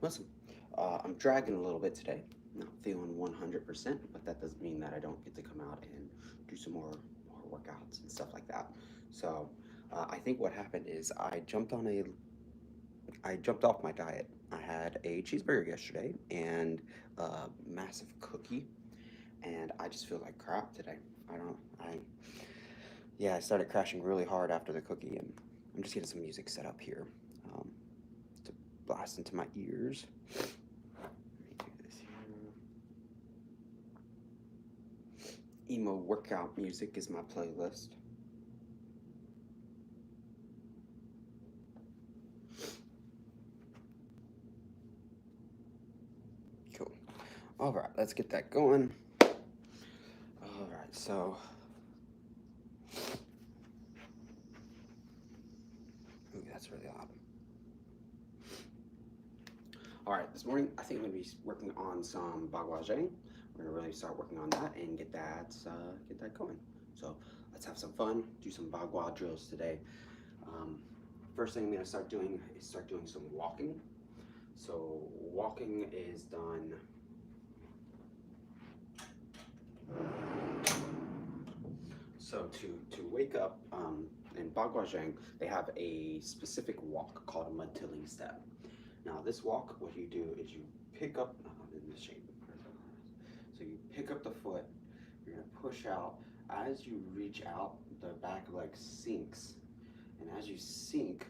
Listen, I'm dragging a little bit today. Not feeling 100%, but that doesn't mean that I don't get to come out and do some more workouts and stuff like that. So I think what happened is I jumped off my diet. I had a cheeseburger yesterday and a massive cookie, and I just feel like crap today. I don't. I Yeah. I started crashing really hard after the cookie, and I'm just getting some music set up here um, to blast into my ears. Let me do this here. Emo workout music is my playlist. Cool. All right, let's get that going. All right, so ooh, that's really loud. All right, this morning I think I'm gonna be working on some bagua. We're gonna really start working on that and get that going. So let's have some fun. Do some bagua drills today. Um, First thing I'm gonna start doing is start doing some walking. So walking is done. So to wake up in bagua, they have a specific walk called a mud tilling step. Now this walk, what you do is you pick up in this shape. So you pick up the foot, you're gonna push out. As you reach out, the back leg sinks. And as you sink,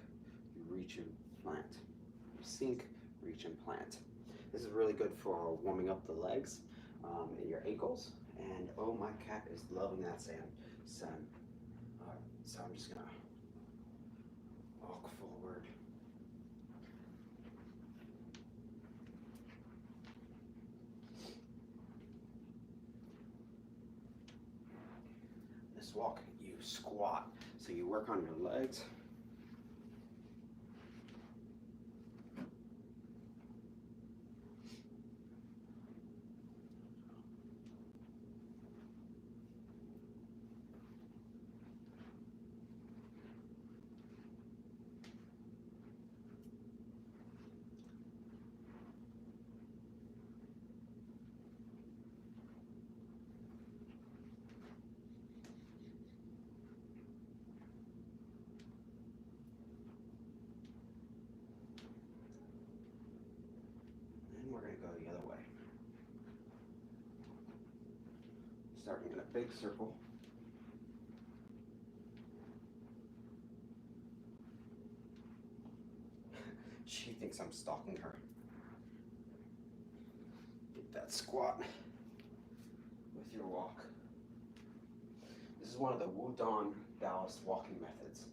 you reach and plant. You sink, reach and plant. This is really good for warming up the legs and your ankles. And oh, my cat is loving that sound. So I'm just gonna walk forward. This walk, you squat. So you work on your legs. And we're gonna go the other way. Starting in a big circle. She thinks I'm stalking her. Get that squat with your walk. This is one of the Wudon Dallas walking methods.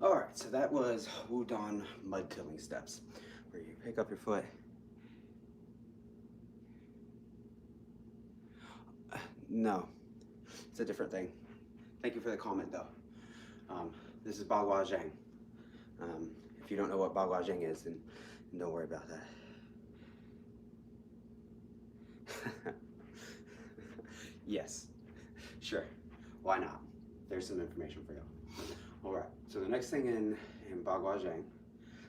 All right, so that was Wudon mud tilling steps, where you pick up your foot. No, it's a different thing. Thank you for the comment, though. This is bagua. If you don't know what bagua is, then don't worry about that. Yes, sure. Why not? There's some information for you. All right. So the next thing in bagua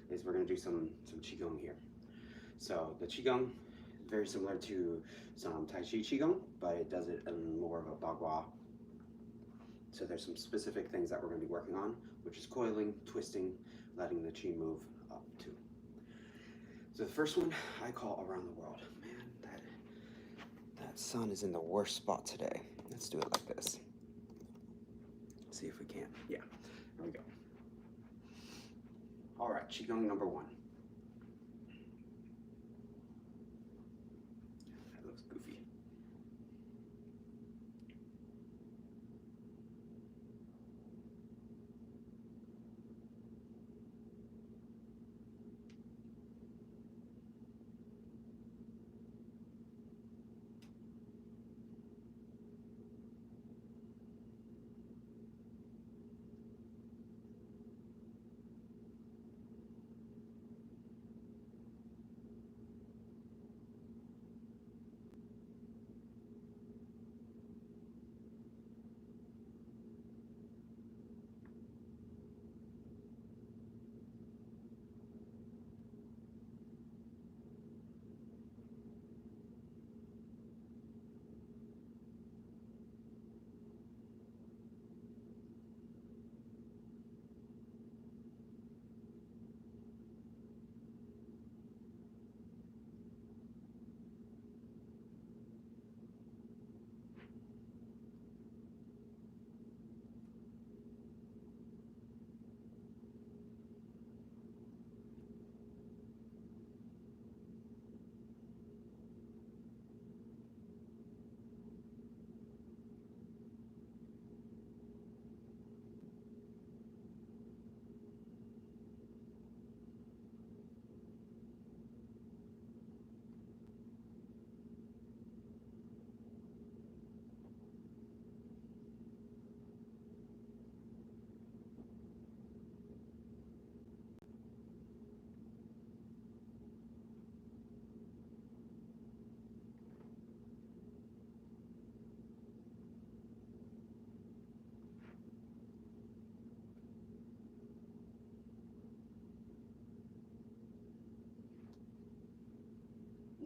is we're gonna do some qigong here. So the qigong is very similar to some tai chi qigong, but it does it in more of a bagua. So there's some specific things that we're gonna be working on, which is coiling, twisting, letting the qi move up too. So the first one I call around the world. Man, that sun is in the worst spot today. Let's do it like this. See if we can. Yeah, there we go. All right, qigong number 1. That looks goofy.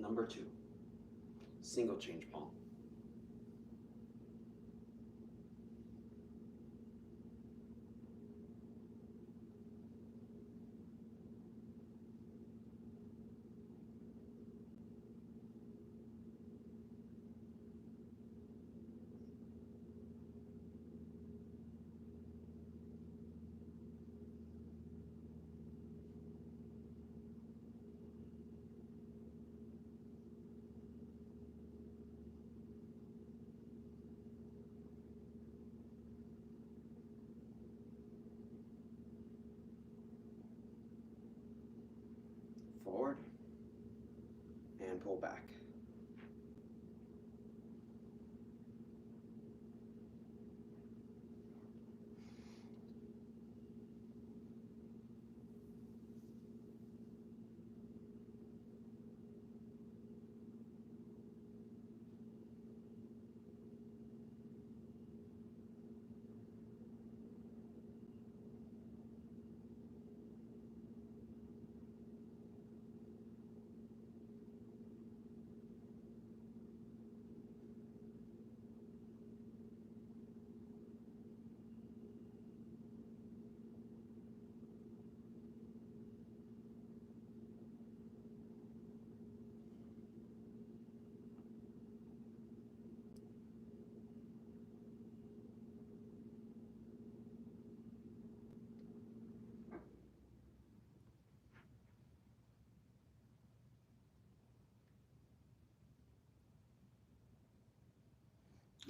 Number 2, single change palm. Forward and pull back.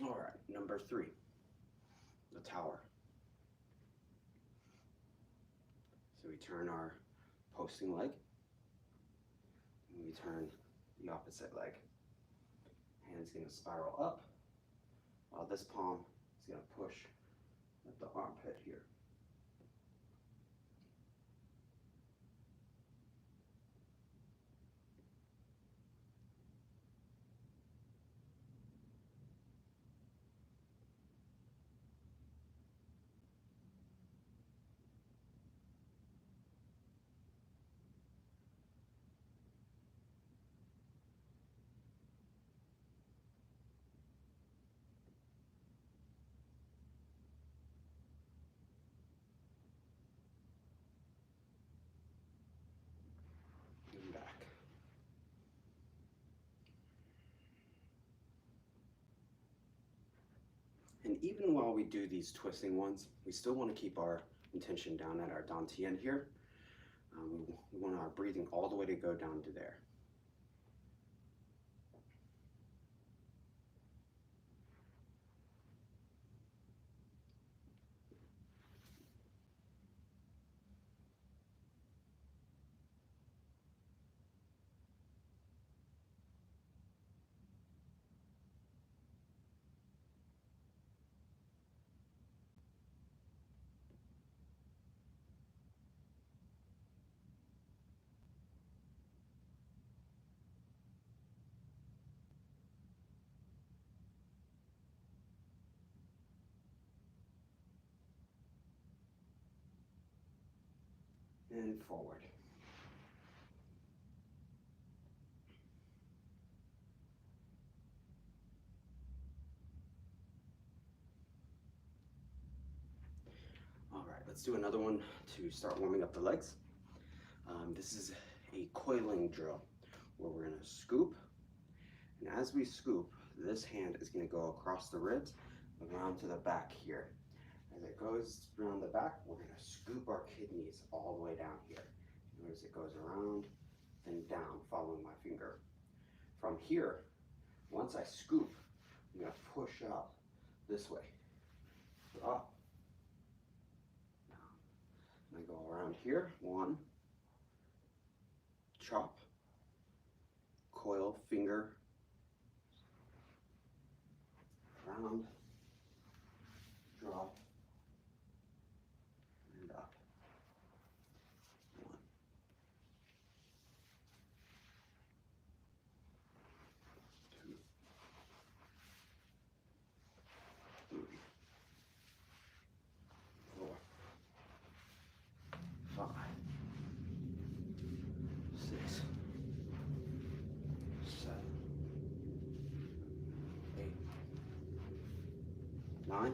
All right, number 3, the tower. So we turn our posting leg, and we turn the opposite leg. Hand's gonna spiral up, while this palm is gonna push at the armpit here. And back. And even while we do these twisting ones, we still want to keep our intention down at our dantian here. We want our breathing all the way to go down to there. And forward. All right, let's do another one to start warming up the legs. This is a coiling drill where we're gonna scoop, and as we scoop, this hand is gonna go across the ribs, around to the back here. As it goes around the back, we're gonna scoop our kidneys all the way down here. Notice it goes around, then down, following my finger. From here, once I scoop, I'm gonna push up this way, up, down. And I go around here, 1, chop, coil, finger, round, drop, and up. 1, 2, 3, 4, 5, 6, 9,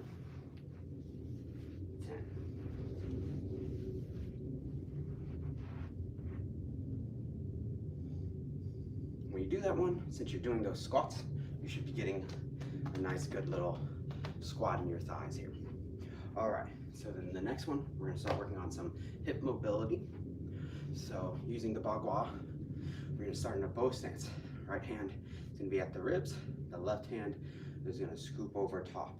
10. When you do that one, since you're doing those squats, you should be getting a nice good little squat in your thighs here. All right, so then the next one, we're gonna start working on some hip mobility. So using the bagua, we're gonna start in a bow stance. Right hand is gonna be at the ribs, the left hand is gonna scoop over top.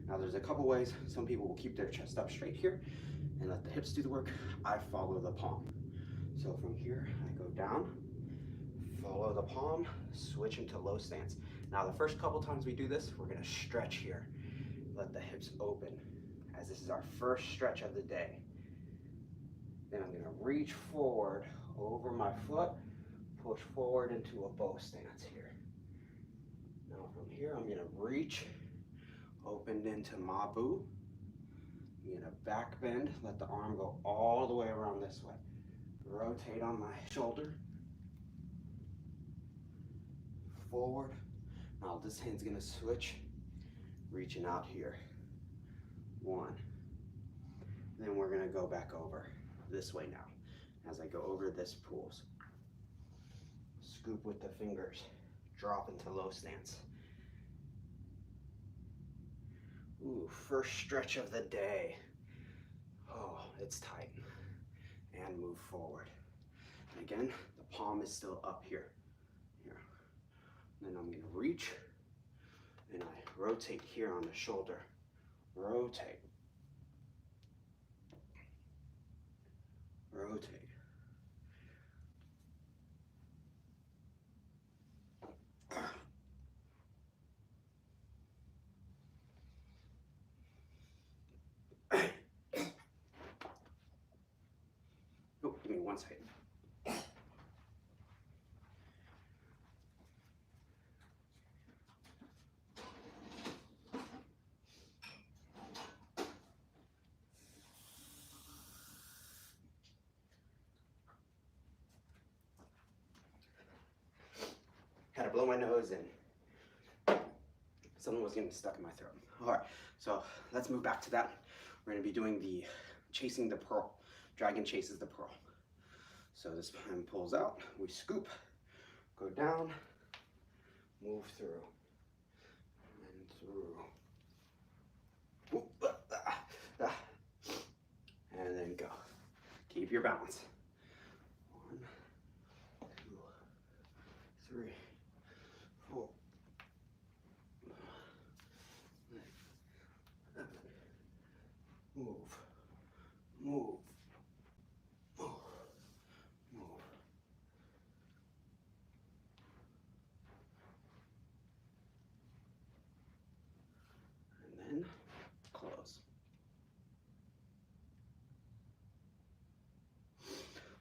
Now there's a couple ways. Some people will keep their chest up straight here and let the hips do the work. I follow the palm. So from here, I go down, follow the palm, switch into low stance. Now the first couple times we do this, we're gonna stretch here. Let the hips open, as this is our first stretch of the day. Then I'm gonna reach forward over my foot, push forward into a bow stance here. Now from here, I'm gonna reach, open into Mabu. I'm gonna back bend, let the arm go all the way around this way. Rotate on my shoulder, forward. Now this hand's gonna switch, reaching out here. 1. Then we're gonna go back over this way now. As I go over this pulls. Scoop with the fingers, drop into low stance. Ooh, first stretch of the day. Oh, it's tight. And move forward. And again, the palm is still up here. Then I'm gonna reach, and I rotate here on the shoulder. Rotate. Rotate. Oh, give me 1 second. Had to blow my nose and something was getting stuck in my throat. All right, so let's move back to that. We're gonna be doing the chasing the pearl. Dragon chases the pearl. So this hand pulls out, we scoop, go down, move through, and through. And then go. Keep your balance. 1, 2, 3, 4, 5, 7. Move, move, move, move. And then close.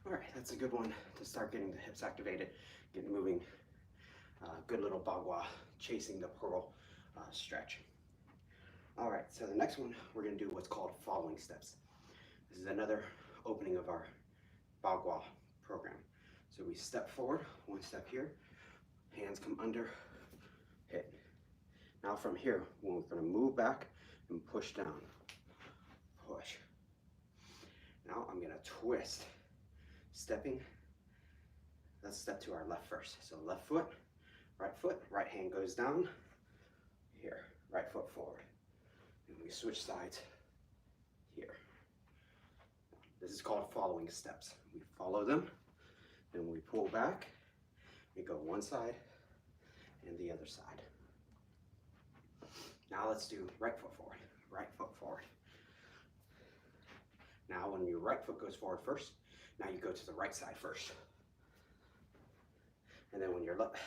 All right, that's a good one to start getting the hips activated, get moving. Good little bagua, chasing the pearl stretch. All right, so the next one, we're gonna do what's called following steps. This is another opening of our bagua program. So we step forward, 1 step here, hands come under, hit. Now from here, we're gonna move back and push down, push. Now I'm gonna twist, stepping. Let's step to our left first. So left foot, right hand goes down, here, right foot forward. And we switch sides here. This is called following steps. We follow them, then we pull back, we go one side and the other side. Now let's do right foot forward, right foot forward. Now when your right foot goes forward first, now you go to the right side first. And then when your left,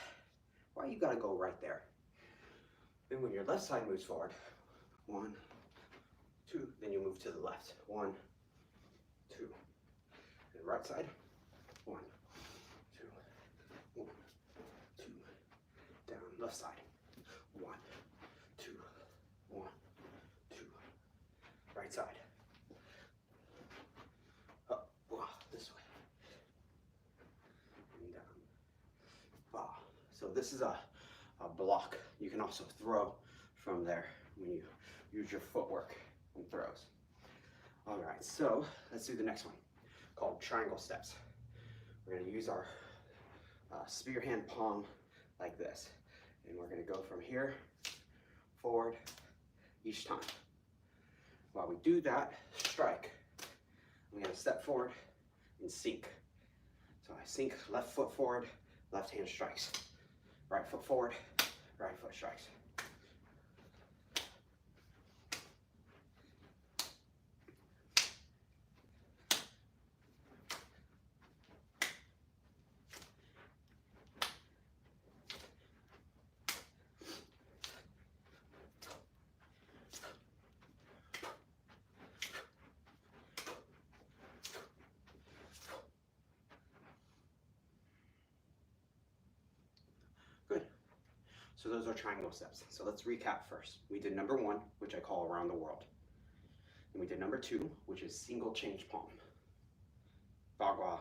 why you gotta go right there? Then when your left side moves forward, 1, 2, then you move to the left. 1, 2. And right side, 1, 2, 1, 2. Down, left side, 1, 2, 1, 2. Right side. Up, this way. And down. So this is a block. You can also throw from there when you use your footwork and throws. All right, so let's do the next one called triangle steps. We're going to use our spear hand palm like this, and we're going to go from here forward each time. While we do that, strike. I'm going to step forward and sink. So I sink, left foot forward, left hand strikes. Right foot forward, right foot strikes. Good. So those are triangle steps. So let's recap first. We did number 1, which I call around the world. And we did number 2, which is single change palm. Bagua,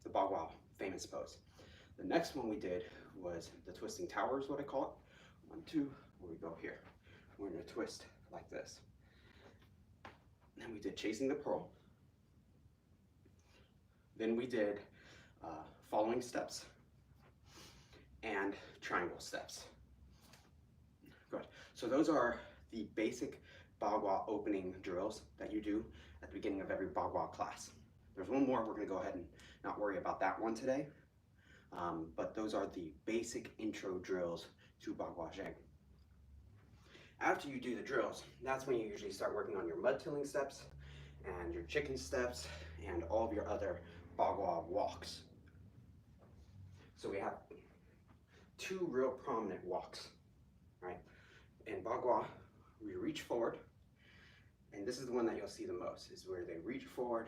the bagua famous pose. The next one we did was the twisting tower is what I call it. 1, 2, where we go here. We're gonna twist like this. Then we did chasing the pearl. Then we did following steps and triangle steps. Good. So those are the basic bagua opening drills that you do at the beginning of every bagua class. There's one more, we're gonna go ahead and not worry about that one today, but those are the basic intro drills to bagua zheng. After you do the drills, that's when you usually start working on your mud tilling steps and your chicken steps and all of your other bagua walks. So we have 2 real prominent walks, right? In bagua, we reach forward, and this is the one that you'll see the most, is where they reach forward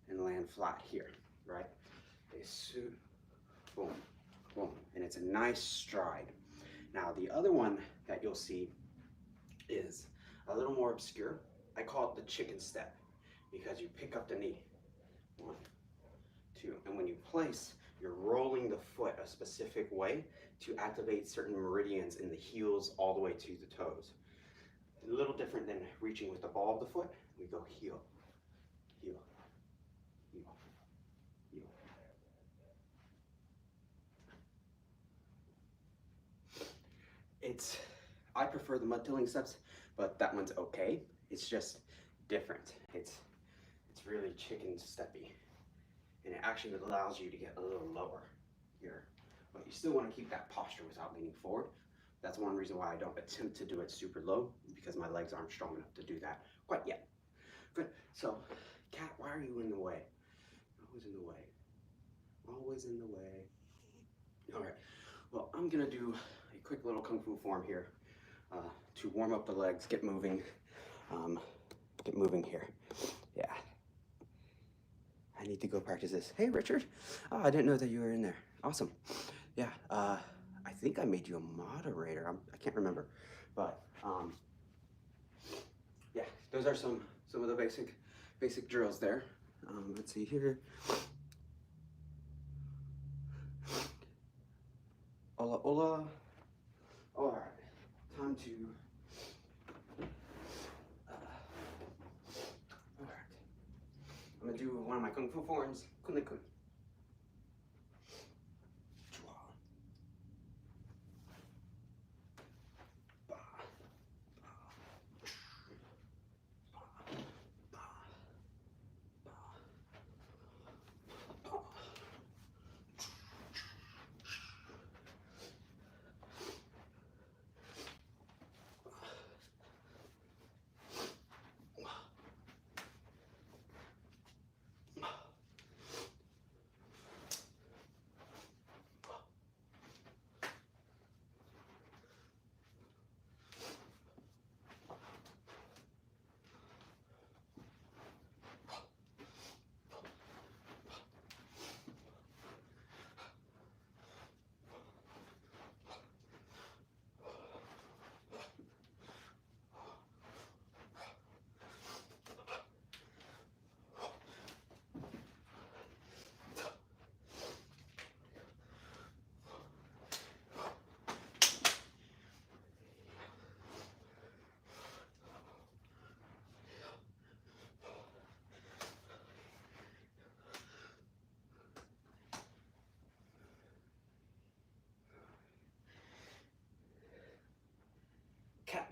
and land flat here, right? They shoot, boom, boom, and it's a nice stride. Now, the other one that you'll see is a little more obscure. I call it the chicken step, because you pick up the knee, 1, 2, and when you place, you're rolling the foot a specific way to activate certain meridians in the heels all the way to the toes. A little different than reaching with the ball of the foot. We go heel, heel, heel, heel. I prefer the mud tilling steps, but that one's okay. It's just different. It's really chicken steppy. And it actually allows you to get a little lower here. But you still want to keep that posture without leaning forward. That's one reason why I don't attempt to do it super low, because my legs aren't strong enough to do that quite yet. Good. So, cat, why are you in the way? Always in the way. Always in the way. All right. Well, I'm going to do a quick little kung fu form here to warm up the legs, get moving. Get moving here. Yeah. I need to go practice this. Hey, Richard. Oh, I didn't know that you were in there. Awesome. Yeah, I think I made you a moderator. I can't remember. But, yeah, those are some of the basic drills there. Let's see here. Hola, hola. All right, time to... all right. I'm gonna do one of my kung fu forms, kun kun.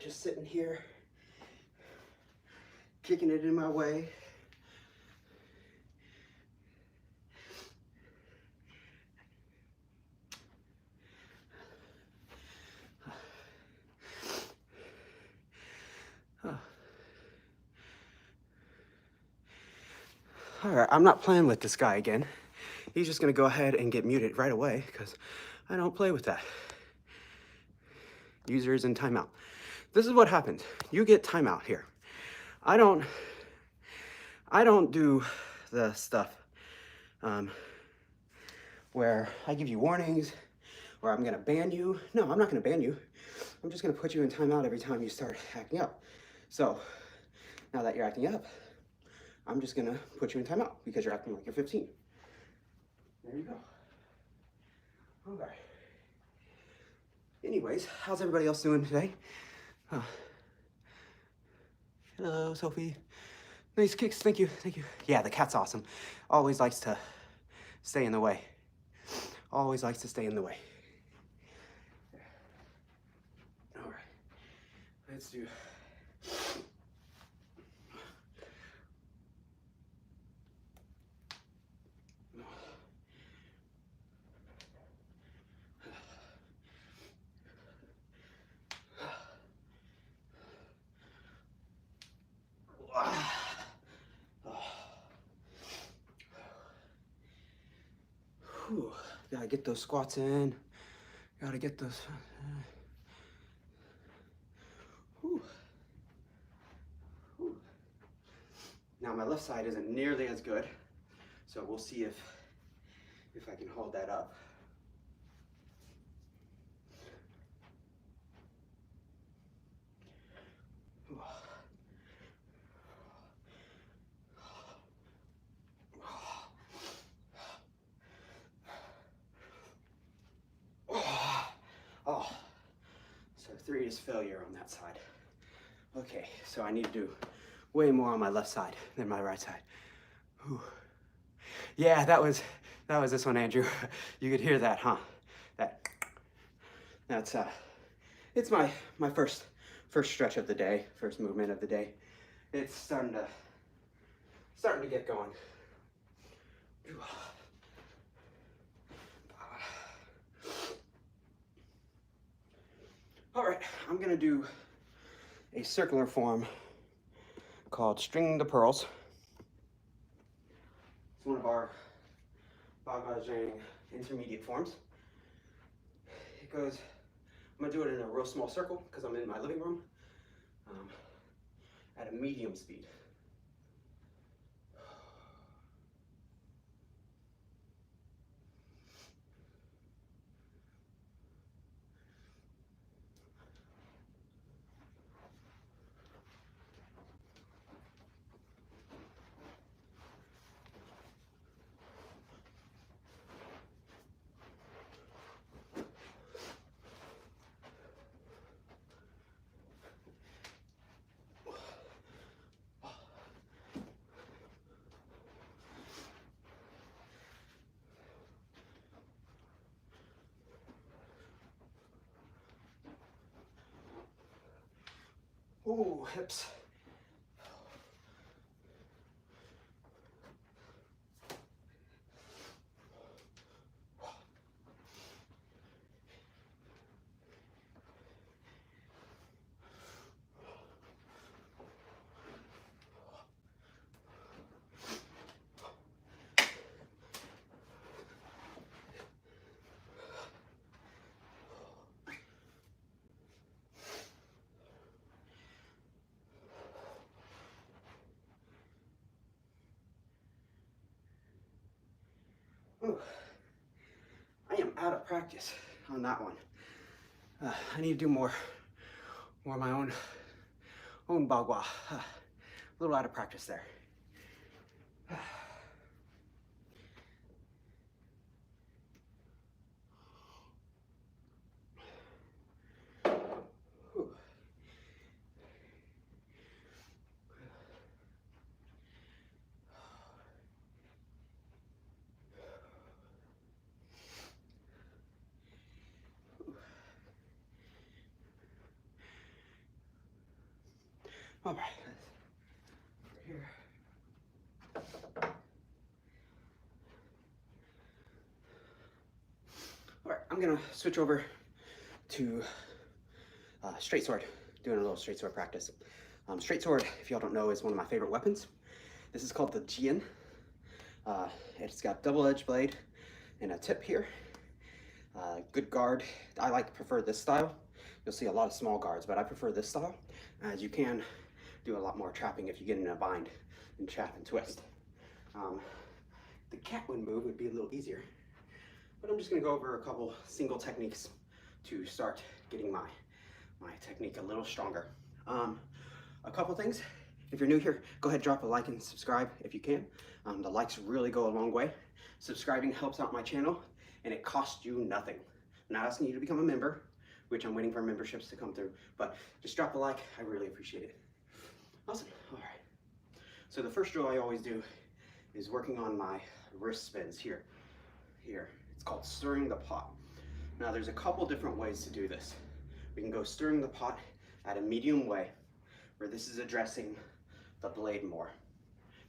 just sitting here, kicking it in my way. All right, I'm not playing with this guy again. He's just gonna go ahead and get muted right away because I don't play with that. User is in timeout. This is what happens. You get timeout here. I don't do the stuff where I give you warnings, where I'm gonna ban you. No, I'm not gonna ban you. I'm just gonna put you in timeout every time you start acting up. So now that you're acting up, I'm just gonna put you in timeout because you're acting like you're 15. There you go. Okay. Anyways, how's everybody else doing today? Hello, Sophie. Nice kicks, thank you, thank you. Yeah, the cat's awesome. Always likes to stay in the way. Always likes to stay in the way. All right, let's do. Whew. Gotta get those squats in. Gotta get those. Whew. Whew. Now my left side isn't nearly as good, so we'll see if I can hold that up. Oh, so 3 is failure on that side. Okay, so I need to do way more on my left side than my right side. Whew. Yeah, that was this one, Andrew. You could hear that, huh? That's it's my first stretch of the day, first movement of the day. It's starting to get going. All right, I'm gonna do a circular form called String the Pearls. It's one of our bagua intermediate forms. It goes, I'm gonna do it in a real small circle because I'm in my living room at a medium speed. Ooh, hips. Ooh, I am out of practice on that one. I need to do more of my own bagua. A little out of practice there. All right, here. All right, I'm gonna switch over to straight sword, doing a little straight sword practice. Straight sword, if y'all don't know, is one of my favorite weapons. This is called the Jian. It's got double-edged blade and a tip here. Good guard. I prefer this style. You'll see a lot of small guards, but I prefer this style, as you can do a lot more trapping if you get in a bind and trap and twist. The catwind move would be a little easier, but I'm just gonna go over a couple single techniques to start getting my technique a little stronger. A couple things. If you're new here, go ahead, drop a like and subscribe if you can. The likes really go a long way. Subscribing helps out my channel, and it costs you nothing. I'm not asking you to become a member, which I'm waiting for memberships to come through, but just drop a like. I really appreciate it. Awesome. All right. So the first drill I always do is working on my wrist spins here. It's called stirring the pot. Now there's a couple different ways to do this. We can go stirring the pot at a medium way, where this is addressing the blade more,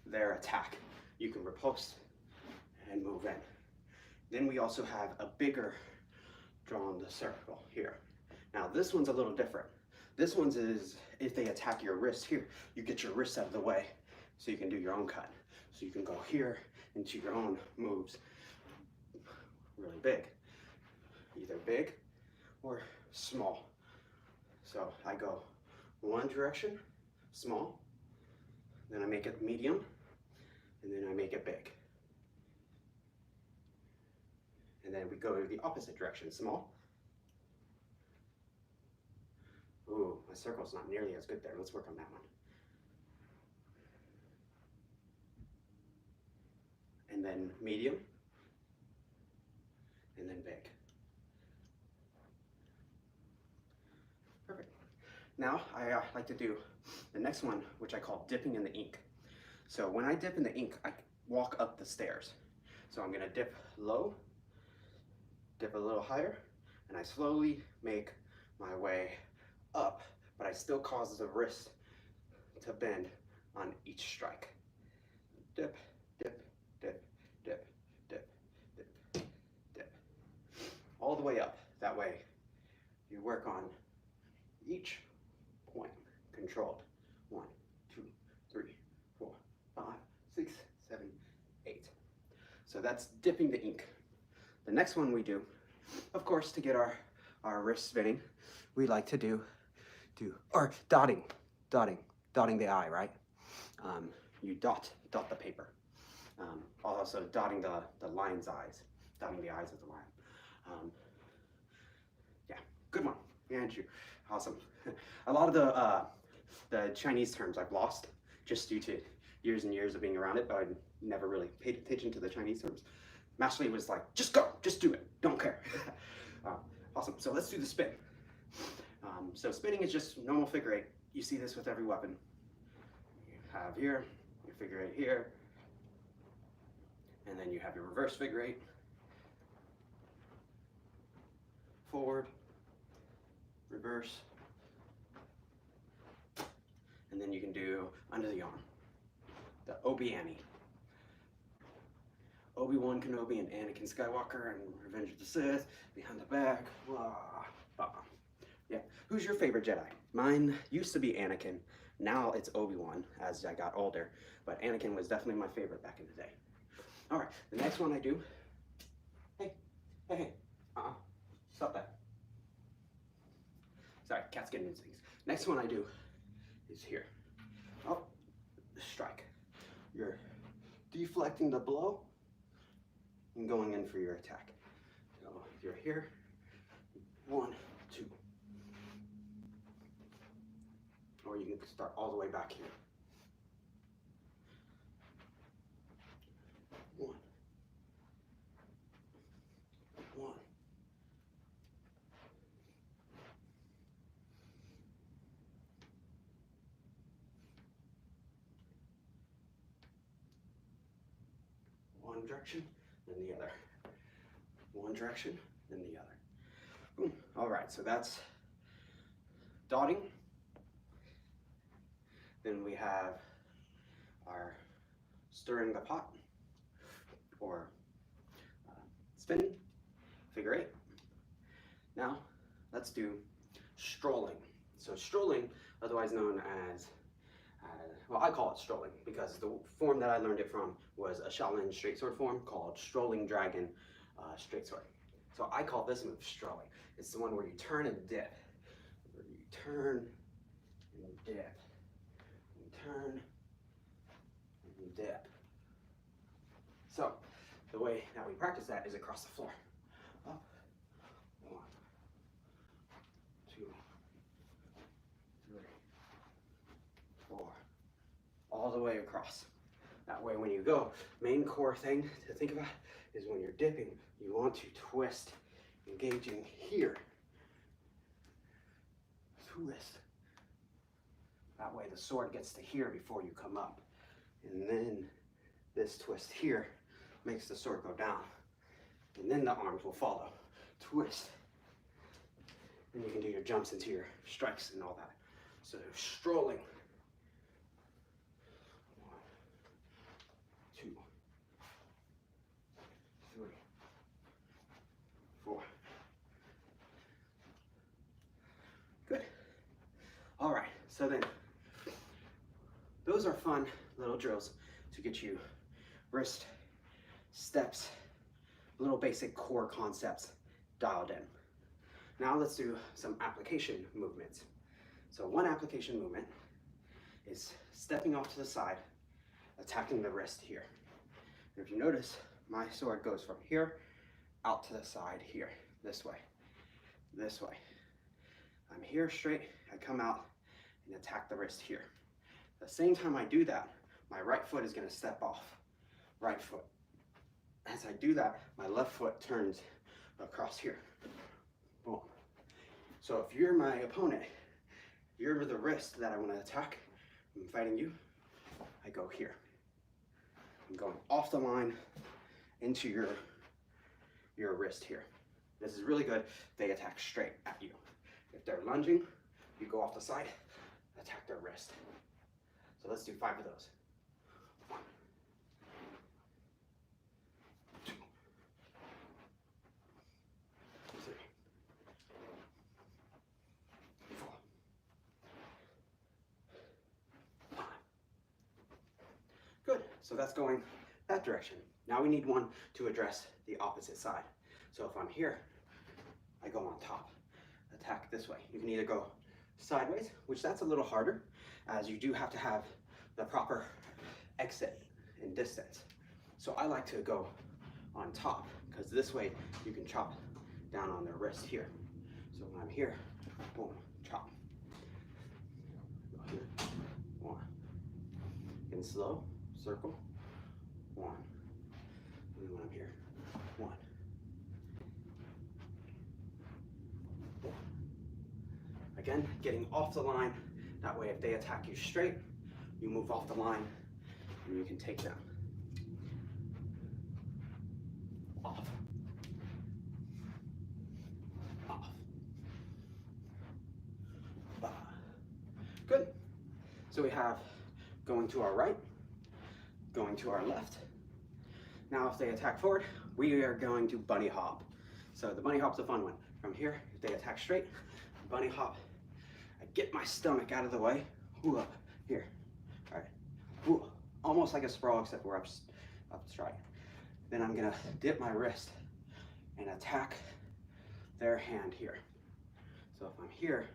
their attack. You can riposte and move in. Then we also have a bigger draw on the circle here. Now this one's a little different. This one's is if they attack your wrist here, you get your wrist out of the way so you can do your own cut. So you can go here into your own moves really big, either big or small. So I go one direction, small, then I make it medium, and then I make it big. And then we go the opposite direction, small. Ooh, my circle's not nearly as good there. Let's work on that one. And then medium, and then big. Perfect. Now I like to do the next one, which I call dipping in the ink. So when I dip in the ink, I walk up the stairs. So I'm gonna dip low, dip a little higher, and I slowly make my way up, but I still cause the wrist to bend on each strike. Dip, dip, dip, dip, dip, dip, dip. All the way up. That way you work on each point controlled. 1, 2, 3, 4, 5, 6, 7, 8. So that's dipping the ink. The next one we do, of course, to get our wrist spinning, we like to do dotting the eye, right? You dot the paper. Also dotting the lion's eyes, dotting the eyes of the lion. Yeah, good one. Andrew, awesome. A lot of the Chinese terms I've lost just due to years and years of being around it, but I never really paid attention to the Chinese terms. Master Lee was like, just go, just do it, don't care. Awesome, so let's do the spin. So spinning is just normal figure eight. You see this with every weapon. You have here, your figure eight here, and then you have your reverse figure eight. Forward, reverse, and then you can do under the arm, the Obi-Annie. Obi-Wan Kenobi and Anakin Skywalker and Revenge of the Sith, behind the back, blah, blah. Yeah, who's your favorite Jedi? Mine used to be Anakin, now it's Obi-Wan as I got older, but Anakin was definitely my favorite back in the day. All right, the next one I do, hey, stop that. Sorry, cat's getting into things. Next one I do is here. Oh, strike. You're deflecting the blow and going in for your attack. So if you're here, 1, 2. Or you can start all the way back here. 1, 1. One direction, then the other. One direction, then the other. Boom. All right, so that's dotting. Then we have our stirring the pot, or spinning, figure 8. Now, let's do strolling. So strolling, otherwise known as, well, I call it strolling because the form that I learned it from was a Shaolin straight sword form called Strolling Dragon straight sword. So I call this move strolling. It's the one where you turn and dip. Where you turn and dip. And turn and dip. So the way that we practice that is across the floor. Up. 1, 2, 3, 4. All the way across. That way when you go, main core thing to think about is when you're dipping, you want to twist, engaging here. Twist. That way the sword gets to here before you come up. And then this twist here makes the sword go down. And then the arms will follow. Twist. And you can do your jumps into your strikes and all that. So strolling. 1, 2, 3, 4. Good. All right, so then those are fun little drills to get you wrist, steps, little basic core concepts dialed in. Now let's do some application movements. So one application movement is stepping off to the side, attacking the wrist here. And if you notice, my sword goes from here out to the side here, this way, this way. I'm here straight, I come out and attack the wrist here. At the same time I do that, my right foot is going to step off, right foot. As I do that, my left foot turns across here. Boom. So if you're my opponent, you're the wrist that I want to attack, I'm fighting you, I go here. I'm going off the line into your wrist here. This is really good. They attack straight at you. If they're lunging, you go off the side, attack their wrist. So let's do 5 of those. 1, 2, 3, 4, 5. Good. So that's going that direction. Now we need one to address the opposite side. So if I'm here, I go on top, attack this way. You can either go sideways, which that's a little harder, as you do have to have the proper exit and distance. So I like to go on top, because this way you can chop down on their wrist here. So when I'm here, boom, chop. Go here, 1. In slow, circle, 1. And when I'm here, 1. Again, getting off the line. That way if they attack you straight, you move off the line and you can take them. Off. Off. Good. So we have going to our right, going to our left. Now if they attack forward, we are going to bunny hop. So the bunny hop's a fun one. From here, if they attack straight, bunny hop. I get my stomach out of the way. Ooh, up here. All right. Ooh, almost like a sprawl, except we're up stride. Then I'm gonna dip my wrist and attack their hand here. So if I'm here,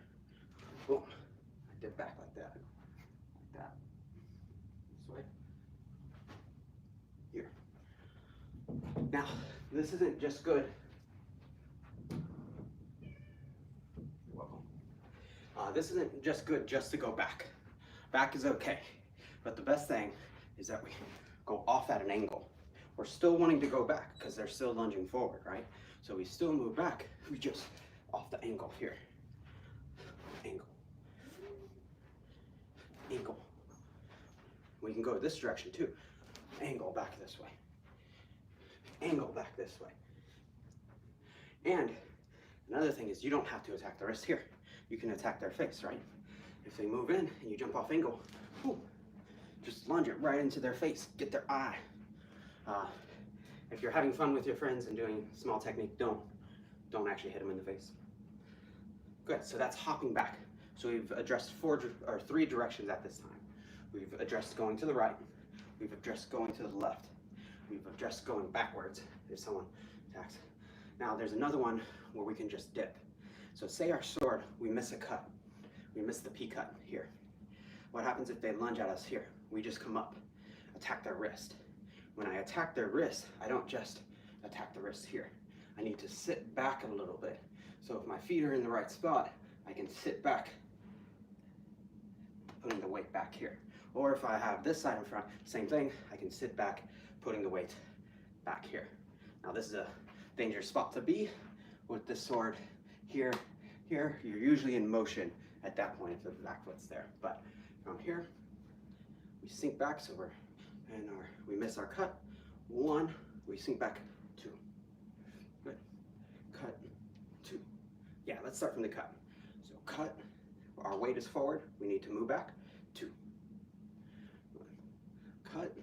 boom, I dip back like that, this way, here. Now, this isn't just good. This isn't just good just to go back. Back is okay, but the best thing is that we go off at an angle. We're still wanting to go back because they're still lunging forward, right? So we still move back, we just off the angle here. Angle. Angle. We can go this direction too. Angle back this way. Angle back this way. And another thing is you don't have to attack the wrist here. You can attack their face, right? If they move in and you jump off angle, Boom. Just lunge it right into their face, get their eye. If you're having fun with your friends and doing small technique, don't actually hit them in the face. Good, so that's hopping back. So we've addressed three directions at this time. We've addressed going to the right, we've addressed going to the left, we've addressed going backwards if someone attacks. Now there's another one where we can just dip. So say our sword, we miss a cut. We miss the P cut here. What happens if they lunge at us here? We just come up, attack their wrist. When I attack their wrist, I don't just attack the wrist here. I need to sit back a little bit. So if my feet are in the right spot, I can sit back, putting the weight back here. Or if I have this side in front, same thing, I can sit back, putting the weight back here. Now this is a dangerous spot to be with this sword here. Here, you're usually in motion at that point if the back foot's there. But from here, we sink back, so we miss our cut. 1, we sink back, 2. Good. Cut, 2. Yeah, let's start from the cut. So cut, our weight is forward, we need to move back, 2. 1. Cut,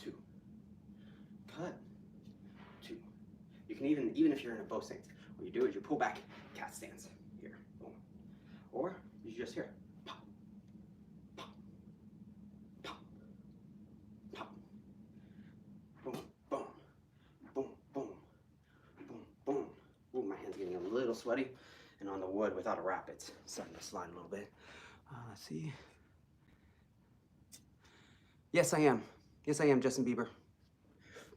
2. Cut, 2. You can even if you're in a bow stance, what you do is you pull back, cat stance here, boom. Or you just hear pop, pop, pop, pop, boom, boom, boom, boom, boom, boom. Ooh, my hand's getting a little sweaty, and on the wood without a wrap, it's starting to slide a little bit. Let's see. Yes, I am. Yes, I am, Justin Bieber.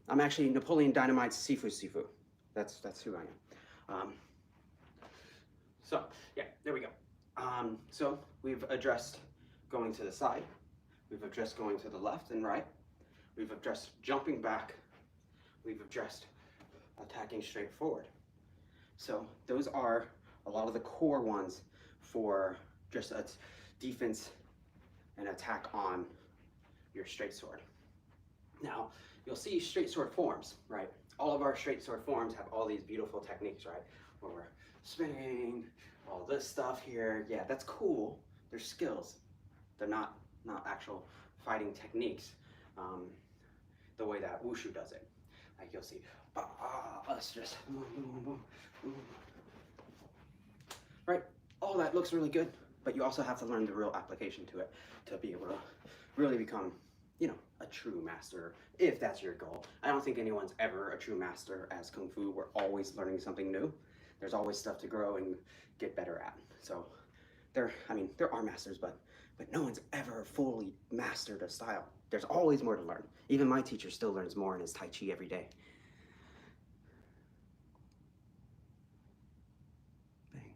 I'm actually Napoleon Dynamite's Sifu. That's who I am. So yeah, there we go. So we've addressed going to the side, we've addressed going to the left and right, we've addressed jumping back, we've addressed attacking straight forward. So those are a lot of the core ones for just a defense and attack on your straight sword. Now, you'll see straight sword forms, right? All of our straight sword forms have all these beautiful techniques, right? Where we're spinning, all this stuff here. Yeah, that's cool. They're skills. They're not actual fighting techniques the way that wushu does it. Like you'll see, us just boom, boom, boom, boom. Right? All that looks really good, but you also have to learn the real application to it to be able to really become, you know, a true master, if that's your goal. I don't think anyone's ever a true master as Kung Fu. We're always learning something new. There's always stuff to grow and get better at. So there are masters, but no one's ever fully mastered a style. There's always more to learn. Even my teacher still learns more in his Tai Chi every day. Bang.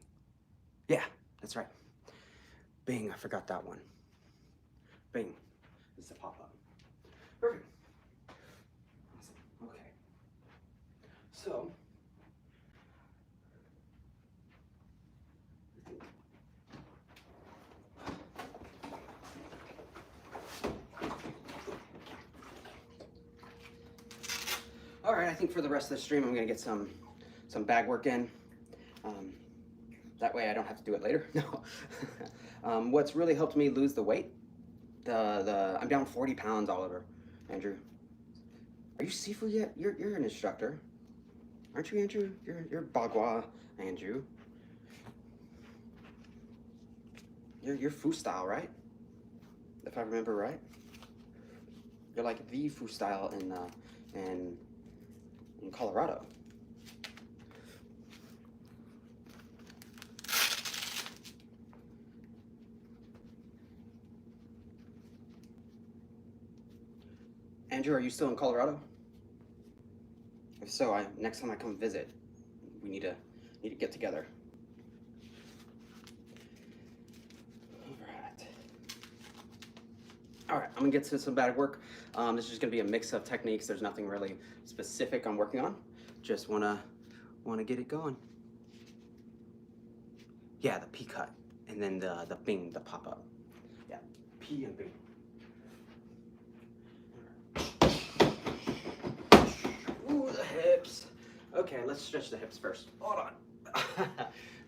Yeah, that's right. Bing, I forgot that one. Bing is the pop-up. Perfect. Awesome. Okay. So, all right, I think for the rest of the stream, I'm gonna get some bag work in. That way I don't have to do it later. No. What's really helped me lose the weight, I'm down 40 pounds, Oliver. Andrew, are you Sifu yet? You're an instructor, aren't you, Andrew? You're bagua, Andrew. You're Fu style, right? If I remember right. You're like the Fu style in Colorado. Andrew, are you still in Colorado? If so, next time I come visit, we need to get together. All right, I'm gonna get to some bag work. This is just gonna be a mix of techniques. There's nothing really specific I'm working on. Just wanna get it going. Yeah, the P cut, and then the bing, the pop up. Yeah, P and bing. Ooh, the hips. Okay, let's stretch the hips first. Hold on.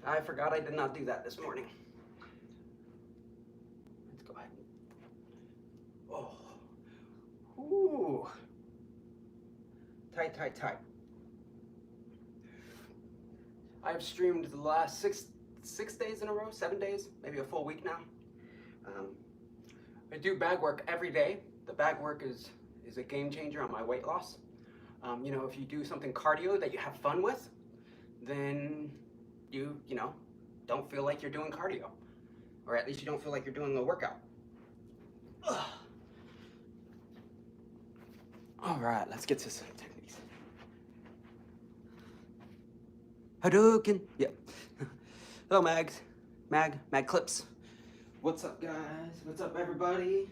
I forgot I did not do that this morning. Let's go ahead and Ooh. Tight, tight, tight. I've streamed the last six days in a row, 7 days, maybe a full week now. I do bag work every day. The bag work is a game changer on my weight loss. You know, if you do something cardio that you have fun with, then you know, don't feel like you're doing cardio. Or at least you don't feel like you're doing a workout. Ugh. All right, let's get to some techniques. Hadouken, yeah. Hello, Mag Clips. What's up, guys? What's up, everybody?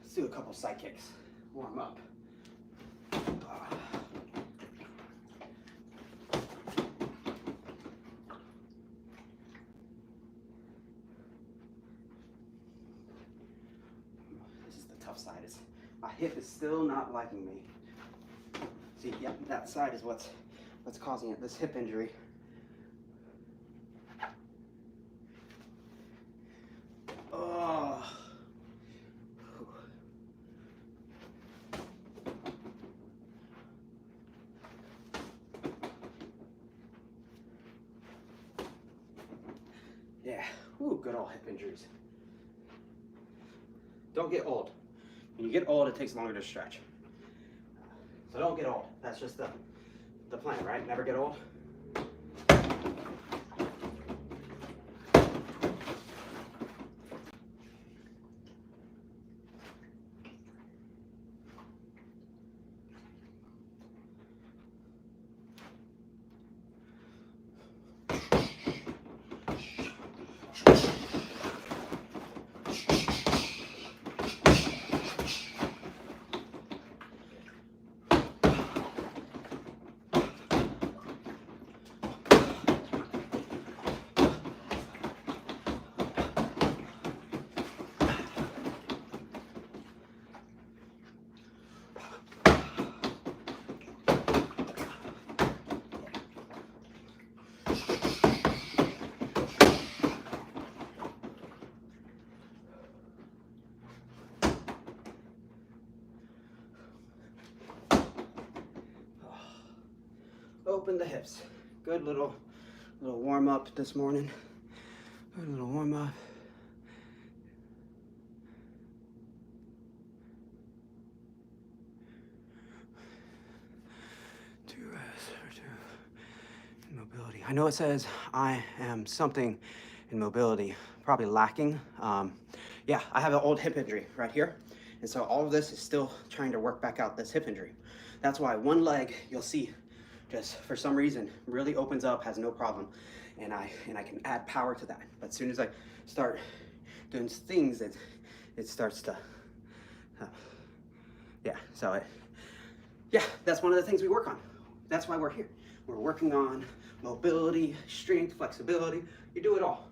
Let's do a couple side kicks. Warm up. This is the tough side. My hip is still not liking me. See, yep, that side is what's causing it. This hip injury. Oh. Yeah, ooh, good old hip injuries. Don't get old. When you get old, it takes longer to stretch. So don't get old. That's just the plan, right? Never get old. Open the hips. Good little warm up this morning. Good little warm up. Two reps or two. Mobility. I know it says I am something in mobility, probably lacking. Yeah, I have an old hip injury right here. And so all of this is still trying to work back out this hip injury. That's why one leg, you'll see, just for some reason really opens up, has no problem, and I can add power to that. But as soon as I start doing things, it starts to yeah, that's one of the things we work on. That's why we're here. We're working on mobility, strength, flexibility. You do it all.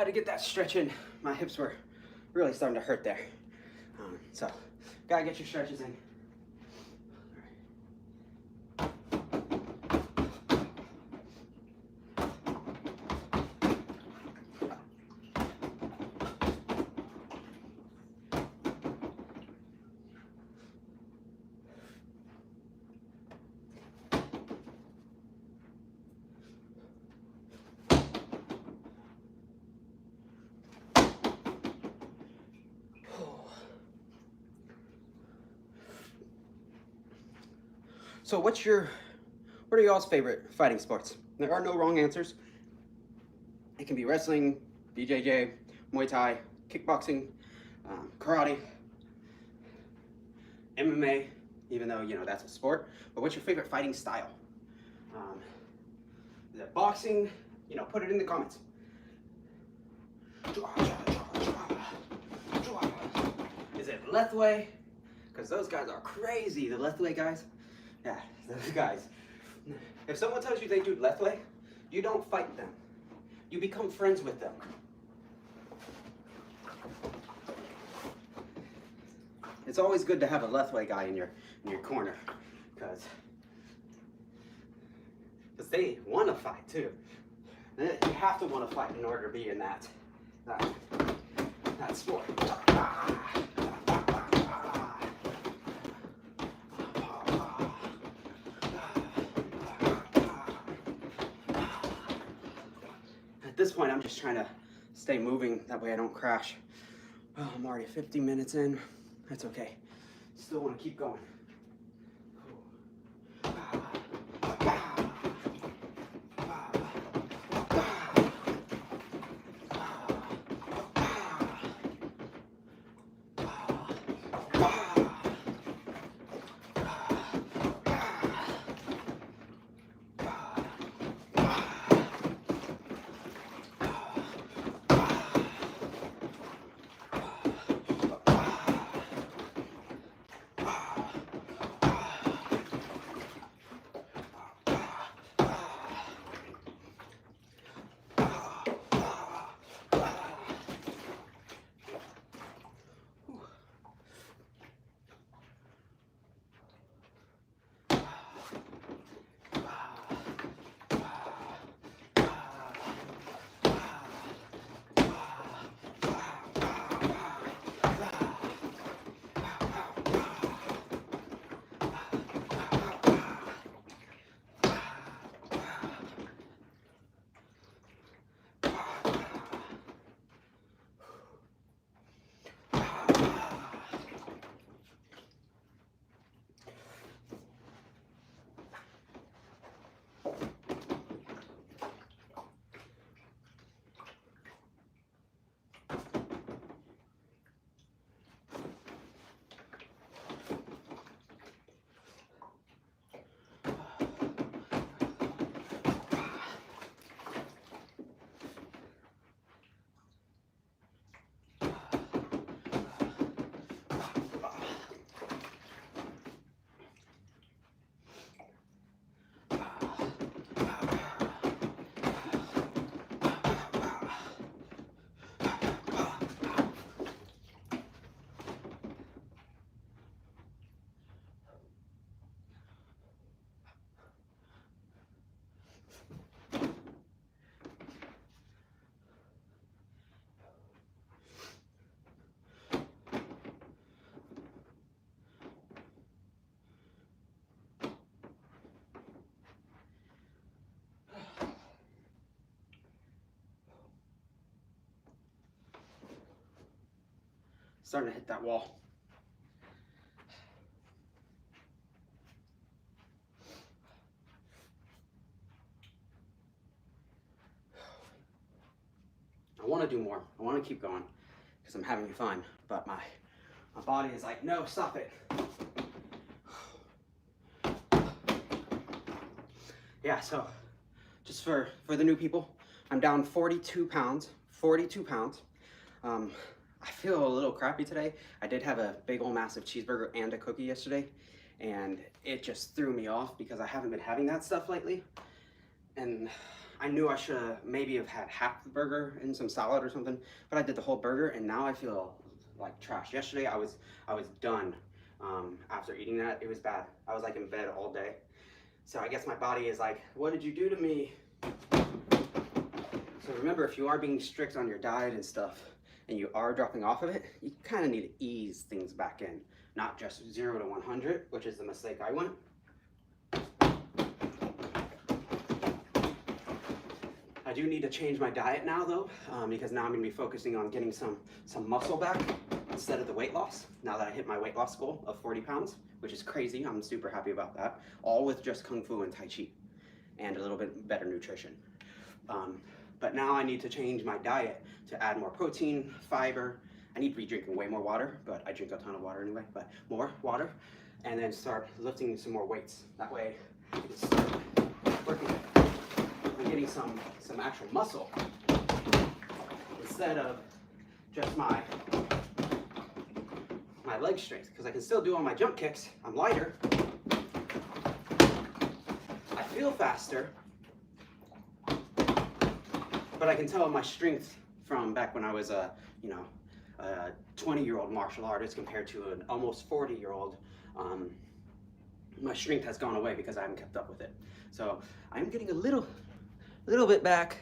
to get that stretch in. My hips were really starting to hurt there. So, gotta get your stretches in. So what are y'all's favorite fighting sports? There are no wrong answers. It can be wrestling, BJJ, Muay Thai, kickboxing, karate, MMA, even though, you know, that's a sport. But what's your favorite fighting style? Is it boxing? You know, put it in the comments. Is it Lethway? Because those guys are crazy, the Lethway guys. Yeah, those guys. If someone tells you they do Lethway, you don't fight them. You become friends with them. It's always good to have a Lethway guy in your corner, because they want to fight too. You have to want to fight in order to be in that sport. At this point, I'm just trying to stay moving, that way I don't crash. Oh, I'm already 50 minutes in. That's okay. Still want to keep going. Starting to hit that wall. I want to do more. I want to keep going because I'm having fun, but my body is like, no, stop it. Yeah, so just for the new people, I'm down 42 pounds. 42 pounds. I feel a little crappy today. I did have a big old massive cheeseburger and a cookie yesterday, and it just threw me off because I haven't been having that stuff lately. And I knew I should have maybe have had half the burger and some salad or something, but I did the whole burger, and now I feel like trash. Yesterday I was done after eating that. It was bad. I was like in bed all day. So I guess my body is like, what did you do to me? So remember, if you are being strict on your diet and stuff, and you are dropping off of it, you kind of need to ease things back in, not just 0 to 100, which is the mistake I went. I do need to change my diet now though, because now I'm gonna be focusing on getting some muscle back instead of the weight loss, now that I hit my weight loss goal of 40 pounds, which is crazy. I'm super happy about that. All with just Kung Fu and Tai Chi and a little bit better nutrition. But now I need to change my diet to add more protein, fiber. I need to be drinking way more water, but I drink a ton of water anyway, but more water, and then start lifting some more weights. That way I can start working on getting some actual muscle instead of just my leg strength, because I can still do all my jump kicks. I'm lighter. I feel faster. But I can tell my strength from back when I was a 20-year-old martial artist compared to an almost 40-year-old. My strength has gone away because I haven't kept up with it. So I'm getting a little bit back,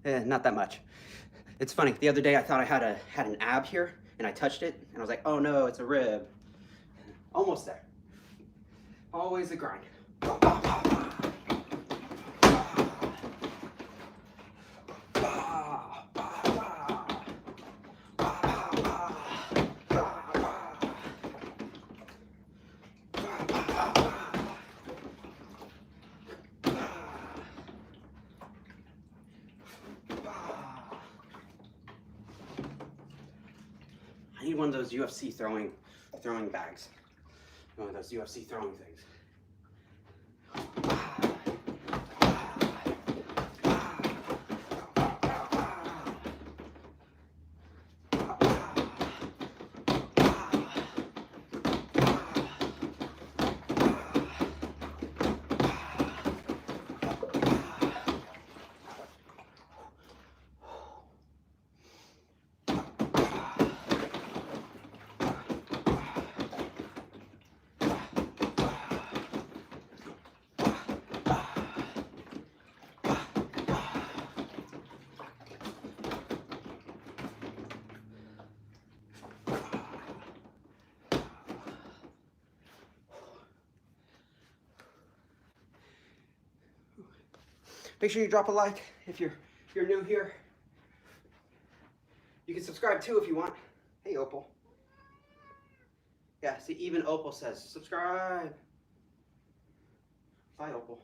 not that much. It's funny. The other day I thought I had an ab here, and I touched it, and I was like, oh no, it's a rib. Almost there. Always a grind. I need one of those UFC throwing bags. One of those UFC throwing things. Make sure you drop a like if you're new here. You can subscribe too if you want. Hey, Opal. Yeah, see, even Opal says subscribe. Bye, Opal.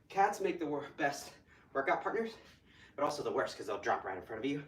Cats make the best workout partners, but also the worst because they'll drop right in front of you.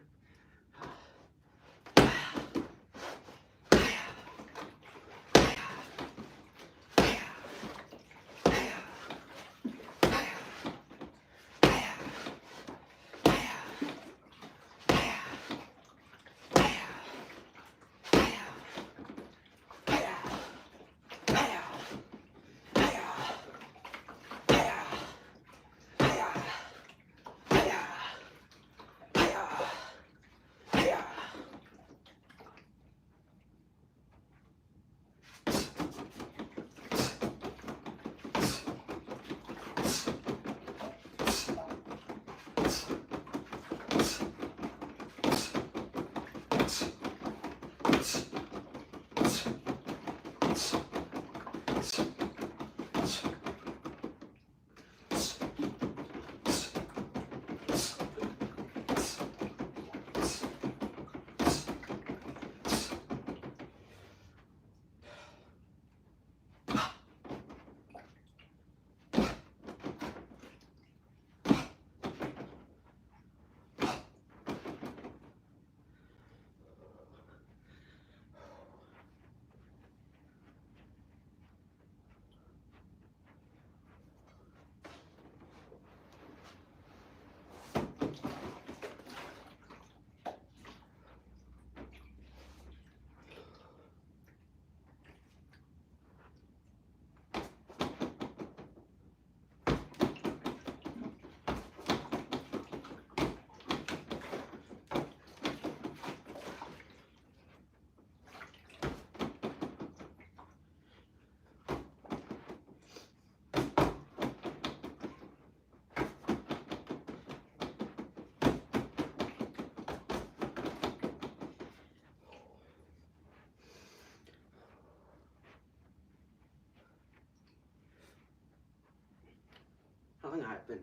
I've been,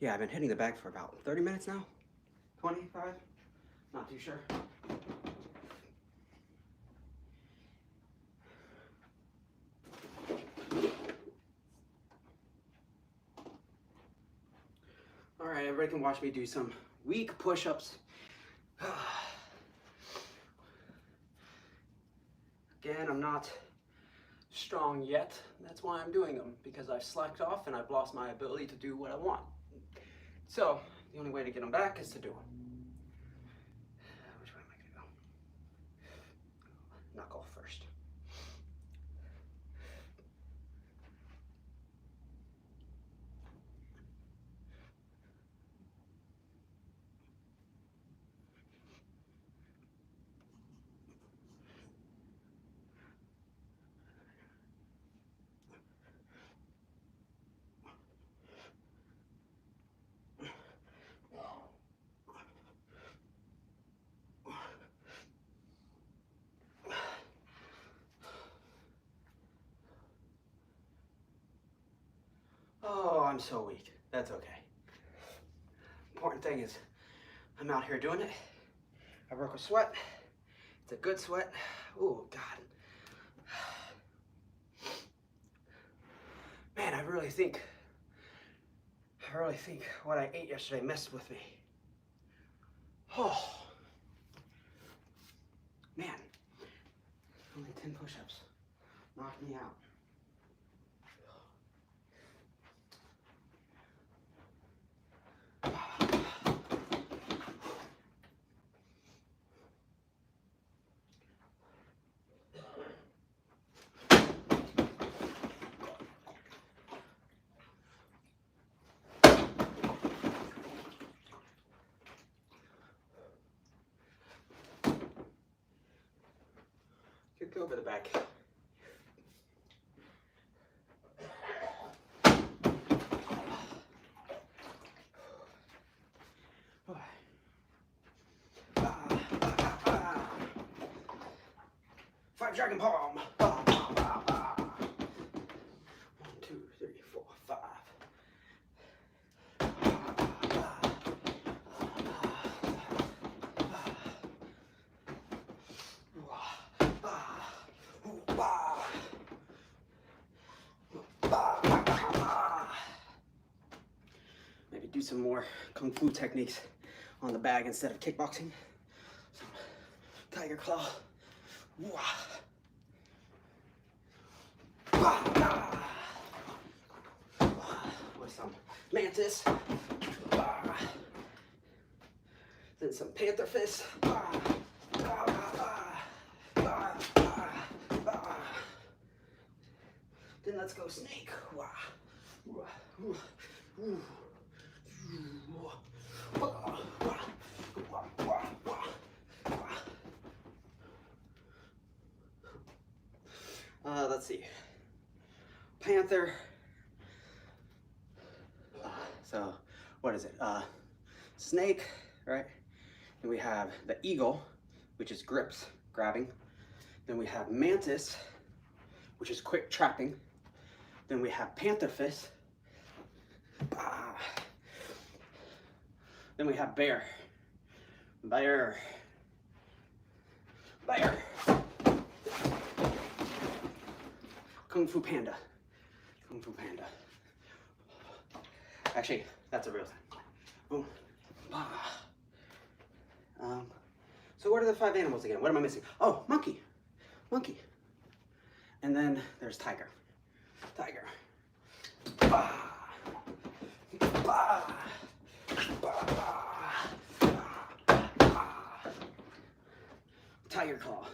yeah, I've been hitting the bag for about 30 minutes now. 25, not too sure. All right, everybody can watch me do some weak push-ups. Again, I'm not strong yet. That's why I'm doing them, because I've slacked off and I've lost my ability to do what I want. So the only way to get them back is to do them. Which way am I gonna go? Knock off first. Oh, I'm so weak. That's okay. Important thing is I'm out here doing it. I broke a sweat. It's a good sweat. Oh, God. Man, I really think what I ate yesterday messed with me. Oh, man. Only 10 push-ups. Knocked me out. Could go over the back. Five dragon palm. 1, 2, 3, 4, 5. Maybe do some more kung fu techniques on the bag instead of kickboxing. Some tiger claw. With some mantis. Then some panther fist. Then let's go snake. Let's see. Panther. So, what is it? Snake, right? Then we have the eagle, which is grips, grabbing. Then we have mantis, which is quick trapping. Then we have panther fist. Then we have bear. Bear. Bear. Kung Fu Panda. Kung Fu Panda. Actually, that's a real thing. Boom. So what are the 5 animals again? What am I missing? Oh, monkey. Monkey. And then there's tiger. Tiger. Tiger claw.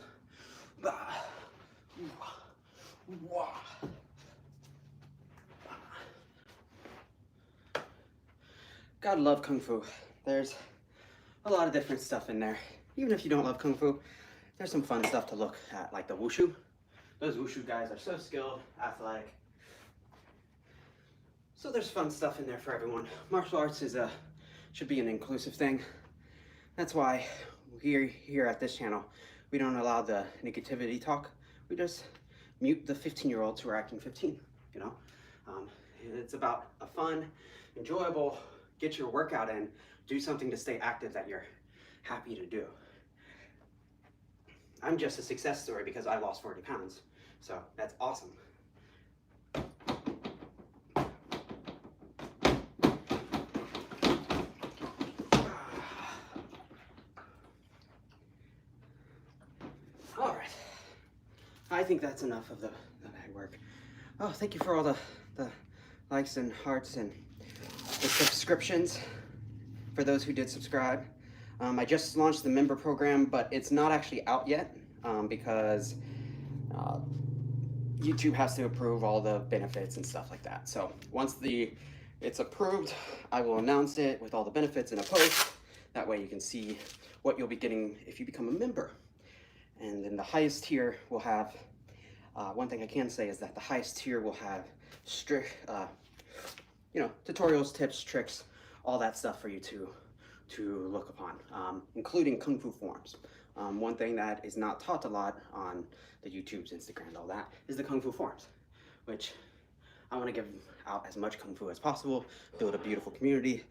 Gotta love Kung Fu. There's a lot of different stuff in there. Even if you don't love Kung Fu, there's some fun stuff to look at, like the wushu. Those wushu guys are so skilled, athletic. So there's fun stuff in there for everyone. Martial arts should be an inclusive thing. That's why here at this channel, we don't allow the negativity talk. We just mute the 15-year-olds who are acting 15, you know? Um, it's about a fun, enjoyable, get your workout in, do something to stay active that you're happy to do. I'm just a success story because I lost 40 pounds. So that's awesome. All right. I think that's enough of the bag work. Oh, thank you for all the likes and hearts and the subscriptions for those who did subscribe. I just launched the member program, but it's not actually out yet because YouTube has to approve all the benefits and stuff like that. So once it's approved, I will announce it with all the benefits in a post. That way you can see what you'll be getting if you become a member. And then the highest tier will have, one thing I can say is that the highest tier will have strict, tutorials, tips, tricks, all that stuff for you to look upon, including Kung Fu forms. One thing that is not taught a lot on the YouTubes, Instagram, all that, is the Kung Fu forms, which I want to give out as much Kung Fu as possible, build a beautiful community.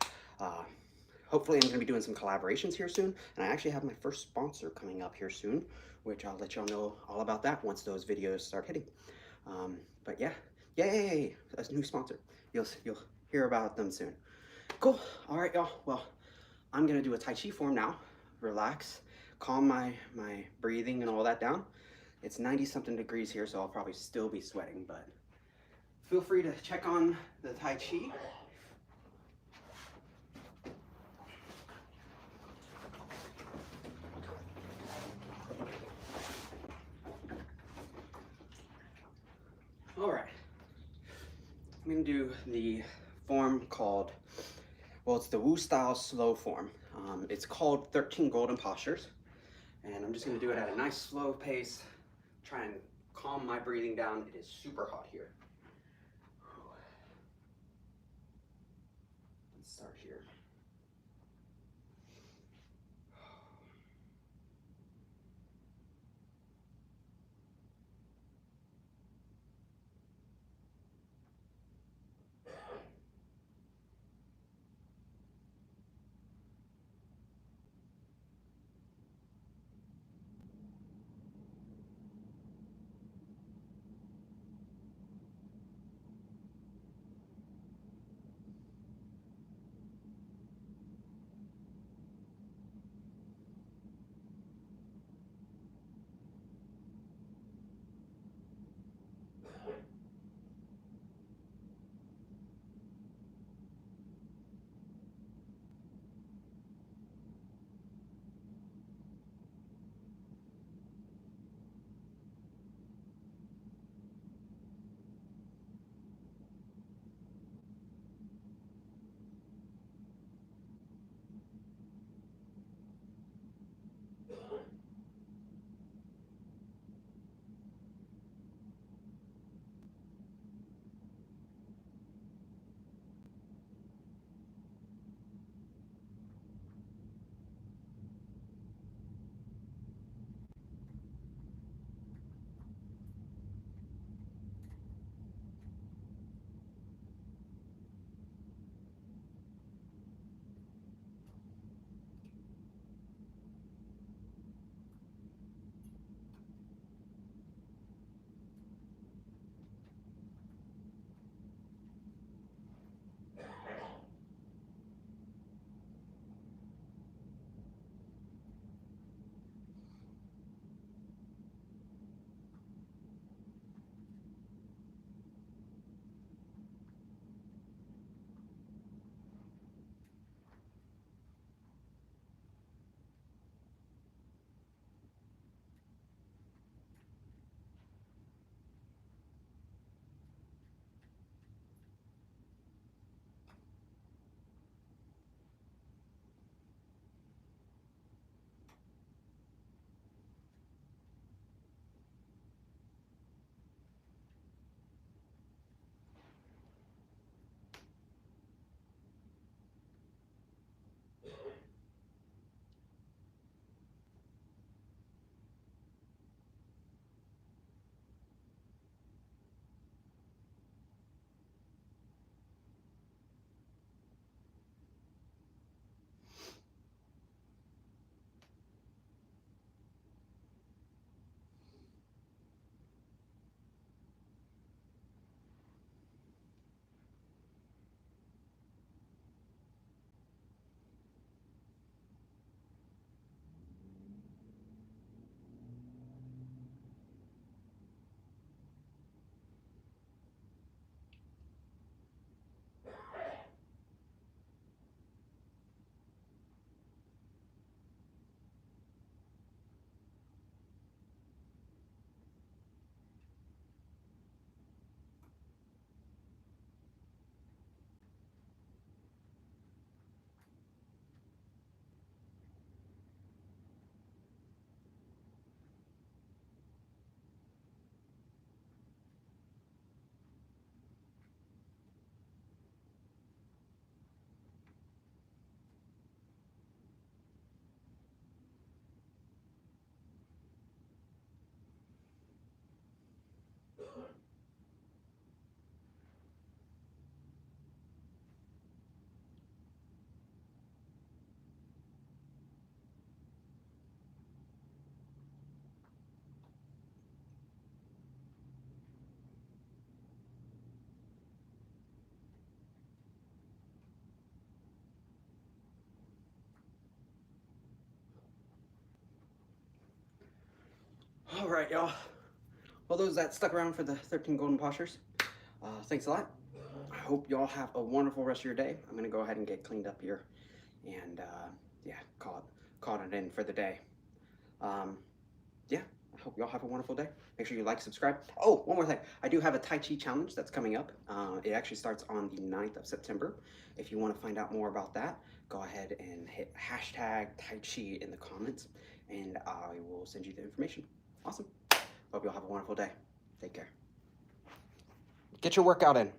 Hopefully I'm going to be doing some collaborations here soon, and I actually have my first sponsor coming up here soon, which I'll let y'all know all about that once those videos start hitting. But yeah, yay, a new sponsor. You'll hear about them soon. Cool. All right, y'all. Well, I'm going to do a Tai Chi form now. Relax, calm my breathing and all that down. It's 90-something degrees here, so I'll probably still be sweating, but feel free to check on the Tai Chi. All right, I'm gonna do the form called, well, it's the Wu style slow form. It's called 13 Golden Postures, and I'm just gonna do it at a nice slow pace, try and calm my breathing down. It is super hot here. Let's start here. All right, y'all. Well, those that stuck around for the 13 golden postures, thanks a lot. I hope y'all have a wonderful rest of your day. I'm gonna go ahead and get cleaned up here, and yeah, call it in for the day. Yeah, I hope y'all have a wonderful day. Make sure you like, subscribe. Oh, one more thing. I do have a Tai Chi challenge that's coming up. It actually starts on the 9th of September. If you want to find out more about that, go ahead and hit hashtag Tai Chi in the comments, and I will send you the information. Awesome. Hope y'all have a wonderful day. Take care. Get your workout in.